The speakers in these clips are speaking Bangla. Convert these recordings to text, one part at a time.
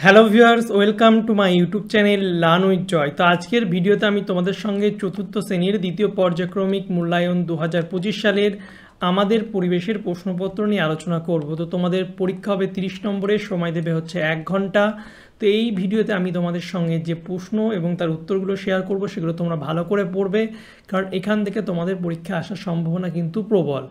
Hello viewers, welcome to my YouTube channel learn with Joy. তো আজকের ভিডিওতে আমি তোমাদের সঙ্গে চতুর্থ শ্রেণীর দ্বিতীয় পর্যায়ক্রমিক মূল্যায়ন 2025 সালের আমাদের পরিবেশের প্রশ্নপত্র নিয়ে আলোচনা করব। তো তোমাদের পরীক্ষা হবে 30 নম্বরের, সময় দেবে হচ্ছে 1 ঘন্টা। তো এই ভিডিওতে আমি তোমাদের সঙ্গে যে প্রশ্ন এবং তার উত্তরগুলো শেয়ার করব সেগুলো তোমরা ভালো করে পড়বে, কারণ এখান থেকে তোমাদের পরীক্ষা আসার সম্ভাবনা কিন্তু প্রবল।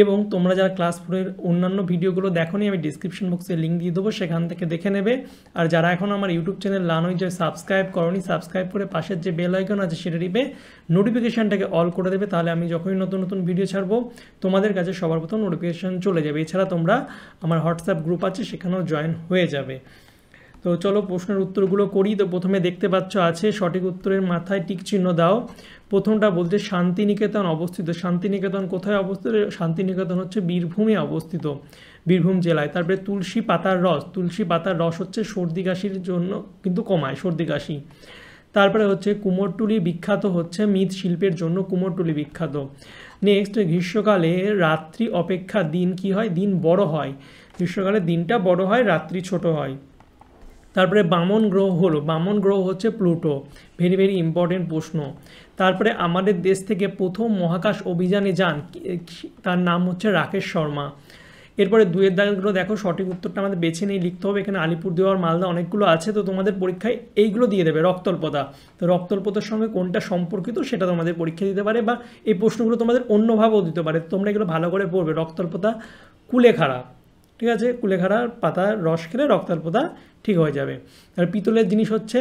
এবং তোমরা যারা ক্লাস 4-এর অন্যান্য ভিডিওগুলো দেখোনি, আমি ডিসক্রিপশন বক্সে লিঙ্ক দিয়ে দেবো, সেখান থেকে দেখে নেবে। আর যারা এখন আমার YouTube channel learn with Joy subscribe করনি, সাবস্ক্রাইব করে পাশের যে বেল আইকন আছে সেটা টিপে নোটিফিকেশানটাকে অল করে দেবে, তাহলে আমি যখনই নতুন নতুন ভিডিও ছাড়বো তোমাদের কাছে সবার প্রথম নোটিফিকেশান চলে যাবে। এছাড়া তোমরা আমার হোয়াটসঅ্যাপ গ্রুপ আছে, সেখানেও জয়েন হয়ে যাবে। তো চলো প্রশ্নের উত্তরগুলো করি। তো প্রথমে দেখতে পাচ্ছ আছে সঠিক উত্তরের মাথায় টিক চিহ্ন দাও। প্রথমটা বলছে শান্তিনিকেতন অবস্থিত। শান্তিনিকেতন কোথায় অবস্থিত? শান্তিনিকেতন হচ্ছে বীরভূমে অবস্থিত, বীরভূম জেলায়। তারপরে তুলসী পাতার রস। তুলসী পাতার রস হচ্ছে সর্দি কাশির জন্য কিন্তু কমায় সর্দি কাশি। তারপরে হচ্ছে কুমোরটুলি বিখ্যাত হচ্ছে মৃৎশিল্পের জন্য, কুমোরটুলি বিখ্যাত। নেক্সট, গ্রীষ্মকালে রাত্রি অপেক্ষা দিন কি হয়? দিন বড় হয়। গ্রীষ্মকালে দিনটা বড় হয়, রাত্রি ছোট হয়। তারপরে বামন গ্রহ হলো, বামন গ্রহ হচ্ছে প্লুটো। ভেরি ভেরি ইম্পর্টেন্ট প্রশ্ন। তারপরে আমাদের দেশ থেকে প্রথম মহাকাশ অভিযানে যান, তার নাম হচ্ছে রাকেশ শর্মা। এরপরে দুয়ের দাগগুলো দেখো, সঠিক উত্তরটা আমাদের বেছে নিয়ে লিখতে হবে। এখানে আলিপুরদুয়ার, মালদা অনেকগুলো আছে, তো তোমাদের পরীক্ষায় এইগুলো দিয়ে দেবে। রক্তল্পতা, তো রক্তল্পতার সঙ্গে কোনটা সম্পর্কিত সেটা তোমাদের পরীক্ষা দিতে পারে, বা এই প্রশ্নগুলো তোমাদের অন্যভাবেও দিতে পারে। তোমরা এগুলো ভালো করে পড়বে। রক্তল্পতা কুলেখাড়া, ঠিক আছে, কুলেখাড়ার পাতার রস খেলে রক্তাল্পতা ঠিক হয়ে যাবে। আর পিতলের জিনিস হচ্ছে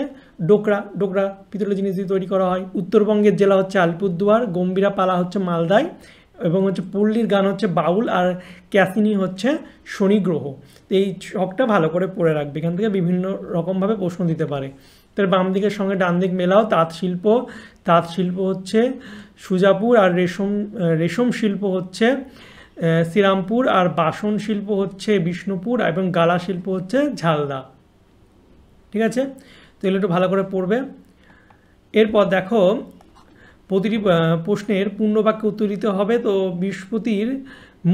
ডোকরা। ডোকরা পিতলের জিনিস দিয়ে তৈরি করা হয়। উত্তরবঙ্গের জেলা হচ্ছে আলিপুরদুয়ার। গম্ভীরা পালা হচ্ছে মালদায়, এবং হচ্ছে পল্লীর গান হচ্ছে বাউল, আর ক্যাসিনি হচ্ছে শনি গ্রহ। তো এই ছকটা ভালো করে পড়ে রাখবে, এখান থেকে বিভিন্ন রকমভাবে প্রশ্ন দিতে পারে। তার বাম দিকের সঙ্গে ডান দিক মেলাও। তাঁত শিল্প, তাঁত শিল্প হচ্ছে সুজাপুর, আর রেশম শিল্প হচ্ছে শ্রীরামপুর, আর বাসন শিল্প হচ্ছে বিষ্ণুপুর, এবং গালা শিল্প হচ্ছে ঝালদা। ঠিক আছে, তো এগুলো একটু ভালো করে পড়বে। এরপর দেখো প্রতিটি প্রশ্নের পূর্ণবাক্যে উত্তর দিতে হবে। তো বৃহস্পতির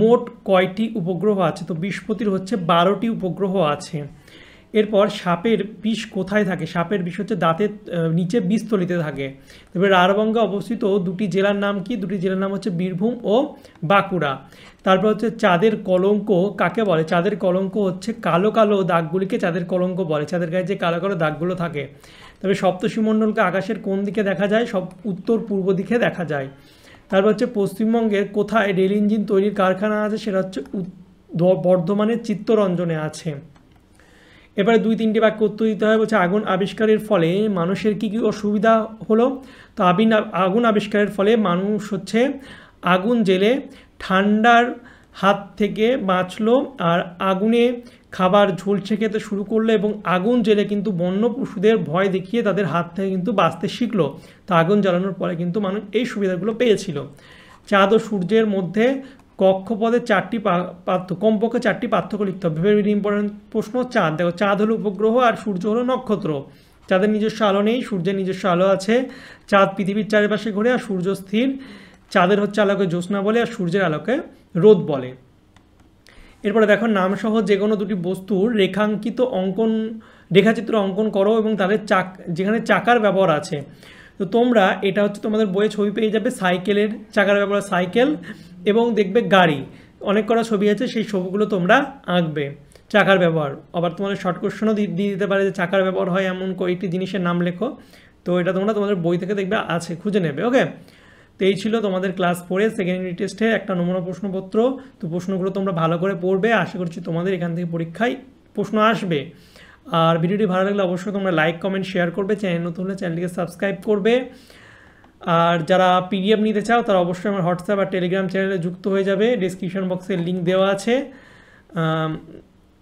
মোট কয়টি উপগ্রহ আছে? তো বৃহস্পতির হচ্ছে 12টি উপগ্রহ আছে। এরপর সাপের বিষ কোথায় থাকে? সাপের বিষ হচ্ছে দাঁতের নিচে বীজতলিতে থাকে। তবে রাঢ়বঙ্গে অবস্থিত দুটি জেলার নাম কি? দুটি জেলার নাম হচ্ছে বীরভূম ও বাঁকুড়া। তারপর হচ্ছে চাঁদের কলঙ্ক কাকে বলে? চাঁদের কলঙ্ক হচ্ছে কালো কালো দাগগুলিকে চাঁদের কলঙ্ক বলে, চাঁদের গায়ে যে কালো কালো দাগগুলো থাকে। তবে সপ্তর্ষিমণ্ডলকে আকাশের কোন দিকে দেখা যায়? সব উত্তর পূর্ব দিকে দেখা যায়। তারপর হচ্ছে পশ্চিমবঙ্গের কোথায় রেল ইঞ্জিন তৈরির কারখানা আছে? সেটা হচ্ছে বর্ধমানের চিত্তরঞ্জনে আছে। এবারে 2-3টি বাক্য উত্তর দিতে হয়। বলছে আগুন আবিষ্কারের ফলে মানুষের কী কী অসুবিধা হলো? তো আগুন আবিষ্কারের ফলে মানুষ হচ্ছে আগুন জেলে ঠান্ডার হাত থেকে বাঁচলো, আর আগুনে খাবার ঝলসে খেতে শুরু করলো, এবং আগুন জেলে কিন্তু বন্য পশুদের ভয় দেখিয়ে তাদের হাত থেকে কিন্তু বাঁচতে শিখলো। তো আগুন জ্বালানোর পরে কিন্তু মানুষ এই সুবিধাগুলো পেয়েছিল। চাঁদ ও সূর্যের মধ্যে কক্ষপথে কমপক্ষে 4টি পার্থক্য লিখতে হবে। ভেরি ইম্পর্টেন্ট প্রশ্ন। চাঁদ, দেখো চাঁদ হলো উপগ্রহ আর সূর্য হলো নক্ষত্র। চাঁদের নিজস্ব আলো নেই, সূর্যের নিজস্ব আলো আছে। চাঁদ পৃথিবীর চারিপাশে ঘোরে আর সূর্য স্থির। চাঁদের হচ্ছে আলোকে জ্যোৎস্না বলে, আর সূর্যের আলোকে রোদ বলে। এরপরে দেখো নামসহ যে কোনো দুটি বস্তুর রেখাচিত্র অঙ্কন করো, এবং তাদের যেখানে চাকার ব্যবহার আছে। তো তোমরা এটা হচ্ছে তোমাদের বইয়ে ছবি পেয়ে যাবে, সাইকেলের চাকার ব্যবহার সাইকেল, এবং দেখবে গাড়ি, অনেক কটা ছবি আছে, সেই ছবিগুলো তোমরা আঁকবে। চাকার ব্যবহার আবার তোমাদের শর্ট কোশ্চেনও দিয়ে দিতে পারে যে চাকার ব্যবহার হয় এমন কয়েকটি জিনিসের নাম লেখো। তো এটা তোমরা তোমাদের বই থেকে দেখবে আছে, খুঁজে নেবে। ওকে, তো এই ছিল তোমাদের ক্লাস 4-এর সেকেন্ড ইউনিট টেস্টে একটা নমুনা প্রশ্নপত্র। তো প্রশ্নগুলো তোমরা ভালো করে পড়বে, আশা করছি তোমাদের এখান থেকে পরীক্ষায় প্রশ্ন আসবে। আর ভিডিওটি ভালো লাগলে অবশ্যই তোমরা লাইক কমেন্ট শেয়ার করবে। চ্যানেল নতুন হলে চ্যানেলটিকে সাবস্ক্রাইব করবে। আর যারা পিডিএফ নিতে চাও তারা অবশ্যই আমার হোয়াটসঅ্যাপ আর টেলিগ্রাম চ্যানেলে যুক্ত হয়ে যাবে, ডিসক্রিপশন বক্সে লিঙ্ক দেওয়া আছে।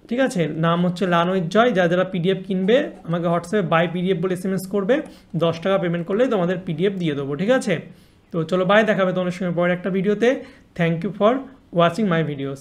ঠিক আছে, নাম হচ্ছে লার্ন উইথ জয়। যারা পিডিএফ কিনবে আমাকে হোয়াটসঅ্যাপে বাই পিডিএফ বলে SMS করবে, 10 টাকা পেমেন্ট করলেই তোমাদের পিডিএফ দিয়ে দেবো। ঠিক আছে, তো চলো বাই, দেখাবে তোমাদের সঙ্গে পরের একটা ভিডিওতে। Thank you for watching my videos.